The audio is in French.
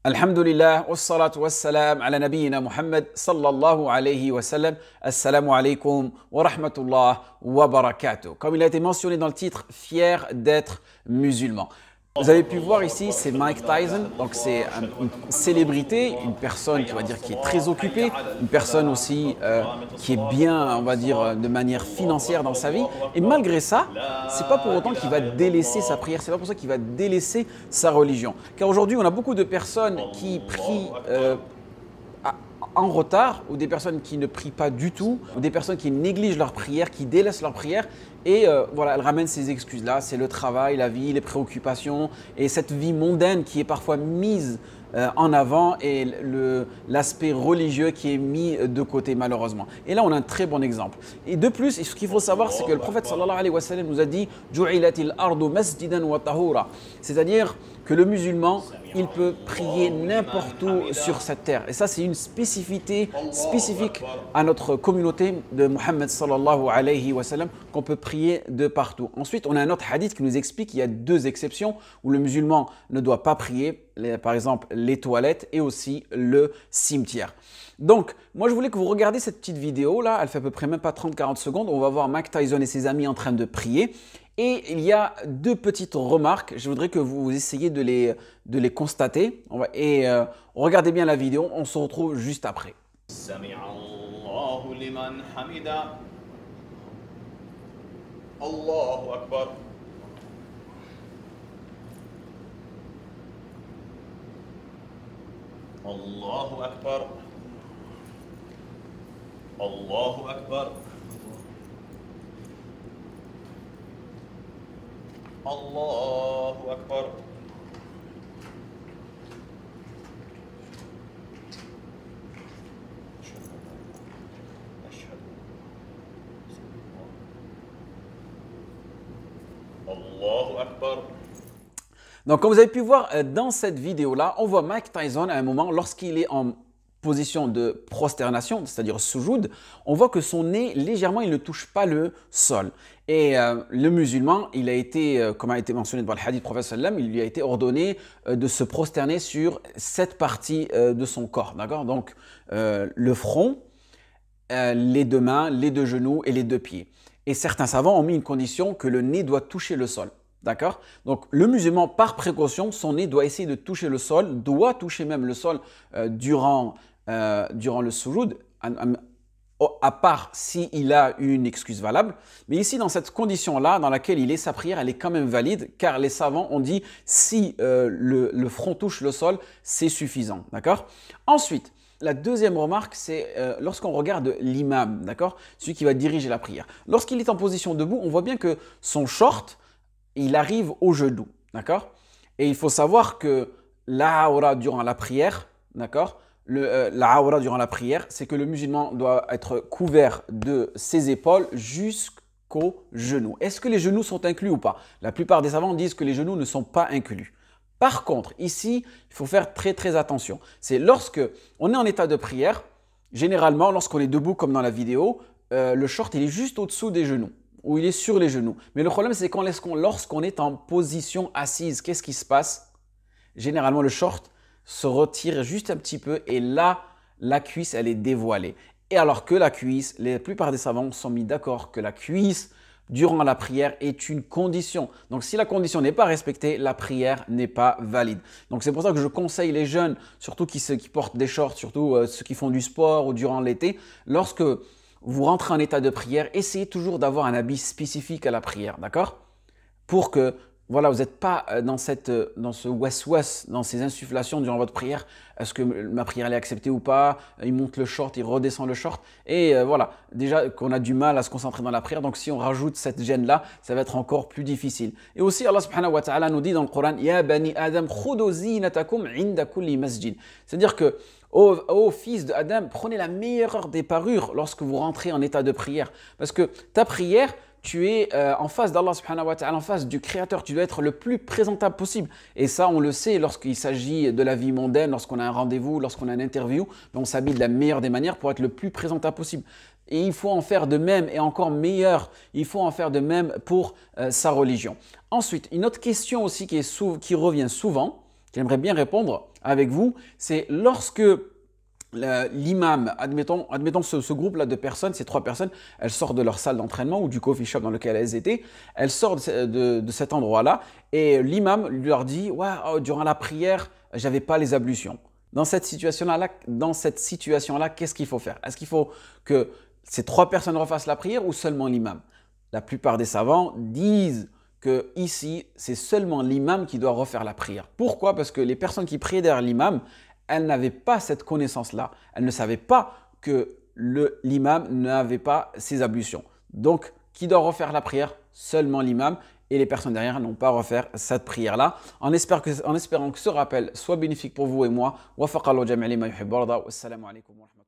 Alhamdulillah, wassalatu wassalam ala nabiyyina Muhammad sallallahu alayhi wa sallam. Assalamu alaikum wa rahmatullah wa barakatuh. Comme il a été mentionné dans le titre, fier d'être musulman. Vous avez pu voir ici, c'est Mike Tyson, donc c'est une célébrité, une personne qui va dire qui est très occupée, une personne aussi qui est bien, on va dire, de manière financière dans sa vie. Et malgré ça, c'est pas pour autant qu'il va délaisser sa prière, c'est pas pour ça qu'il va délaisser sa religion. Car aujourd'hui, on a beaucoup de personnes qui prient en retard, ou des personnes qui ne prient pas du tout, ou des personnes qui négligent leur prière, qui délaissent leur prière. Et voilà, elles ramènent ces excuses-là, c'est le travail, la vie, les préoccupations et cette vie mondaine qui est parfois mise en avant et l'aspect religieux qui est mis de côté malheureusement. Et là, on a un très bon exemple. Et de plus, ce qu'il faut savoir, c'est que le prophète sallallahu alayhi wa sallam nous a dit « Ju'ilatil ardu masjidan wa tahura », c'est-à-dire que le musulman, il peut prier n'importe où sur cette terre. Et ça, c'est une spécificité spécifique à notre communauté de Muhammad sallallahu alayhi wa sallam, qu'on peut prier de partout. Ensuite, on a un autre hadith qui nous explique qu'il y a deux exceptions où le musulman ne doit pas prier, par exemple les toilettes et aussi le cimetière. Donc, moi je voulais que vous regardiez cette petite vidéo là, elle fait à peu près même pas 30-40 secondes, on va voir Mike Tyson et ses amis en train de prier. Et il y a deux petites remarques, je voudrais que vous essayiez de les constater. Et regardez bien la vidéo, on se retrouve juste après. Allahu Akbar. Allahu Akbar. Allahu Akbar. Allahu Akbar. Allahu Akbar. Donc, comme vous avez pu voir dans cette vidéo-là, on voit Mike Tyson à un moment, lorsqu'il est en position de prosternation, c'est-à-dire soujoud, on voit que son nez, légèrement, il ne touche pas le sol. Et le musulman, il a été, comme a été mentionné dans le hadith du prophète sallam, il lui a été ordonné de se prosterner sur cette partie de son corps, d'accord? Donc, le front, les deux mains, les deux genoux et les deux pieds. Et certains savants ont mis une condition que le nez doit toucher le sol. D'accord? Donc, le musulman, par précaution, son nez doit essayer de toucher le sol, doit toucher même le sol durant le soujoud, à part s'il a une excuse valable. Mais ici, dans cette condition-là, dans laquelle il est, sa prière, elle est quand même valide, car les savants ont dit si le front touche le sol, c'est suffisant. D'accord? Ensuite, la deuxième remarque, c'est lorsqu'on regarde l'imam, d'accord? Celui qui va diriger la prière. Lorsqu'il est en position debout, on voit bien que son short, il arrive au genou, d'accord? Et il faut savoir que l'awra durant la prière, d'accord? L'awra durant la prière, c'est que le musulman doit être couvert de ses épaules jusqu'aux genoux. Est-ce que les genoux sont inclus ou pas? La plupart des savants disent que les genoux ne sont pas inclus. Par contre, ici, il faut faire très attention. C'est lorsque on est en état de prière, généralement, lorsqu'on est debout comme dans la vidéo, le short, il est juste au-dessous des genoux, ou il est sur les genoux. Mais le problème, c'est lorsqu'on est en position assise, qu'est-ce qui se passe? Généralement, le short se retire juste un petit peu et là, la cuisse, elle est dévoilée. Et alors que la cuisse, la plupart des savants sont mis d'accord que la cuisse, durant la prière, est une condition. Donc, si la condition n'est pas respectée, la prière n'est pas valide. Donc, c'est pour ça que je conseille les jeunes, surtout ceux qui portent des shorts, surtout ceux qui font du sport ou durant l'été, lorsque vous rentrez en état de prière, essayez toujours d'avoir un habit spécifique à la prière, d'accord? Pour que, voilà, vous n'êtes pas dans ce was-was, dans ces insufflations durant votre prière. Est-ce que ma prière elle est acceptée ou pas? Il monte le short, il redescend le short. Et voilà, déjà qu'on a du mal à se concentrer dans la prière. Donc, si on rajoute cette gêne-là, ça va être encore plus difficile. Et aussi, Allah subhanahu wa ta'ala nous dit dans le Coran, « Ya bani Adam, khudu zinatakum inda kulli masjid ». C'est-à-dire que, ô fils de Adam, prenez la meilleure des parures lorsque vous rentrez en état de prière. Parce que ta prière, tu es en face d'Allah subhanahu wa ta'ala, en face du Créateur. Tu dois être le plus présentable possible. Et ça, on le sait lorsqu'il s'agit de la vie mondaine, lorsqu'on a un rendez-vous, lorsqu'on a une interview, on s'habille de la meilleure des manières pour être le plus présentable possible. Et il faut en faire de même, et encore meilleur, il faut en faire de même pour sa religion. Ensuite, une autre question aussi qui revient souvent, j'aimerais bien répondre avec vous, c'est lorsque l'imam, admettons ce groupe-là de personnes, ces 3 personnes, elles sortent de leur salle d'entraînement ou du coffee shop dans lequel elles étaient, elles sortent de cet endroit-là et l'imam leur dit « Ouais, durant la prière, j'avais pas les ablutions ». Dans cette situation-là, qu'est-ce qu'il faut faire? Est-ce qu'il faut que ces 3 personnes refassent la prière ou seulement l'imam? La plupart des savants disent que ici, c'est seulement l'imam qui doit refaire la prière. Pourquoi? Parce que les personnes qui priaient derrière l'imam, elles n'avaient pas cette connaissance-là. Elles ne savaient pas que l'imam n'avait pas ses ablutions. Donc, qui doit refaire la prière? Seulement l'imam. Et les personnes derrière n'ont pas à refaire cette prière-là. En espérant que ce rappel soit bénéfique pour vous et moi. Wa faqallahu jami'an lima yuhibbu wa yarda. Wassalamu alaikum wa rahmatullahi.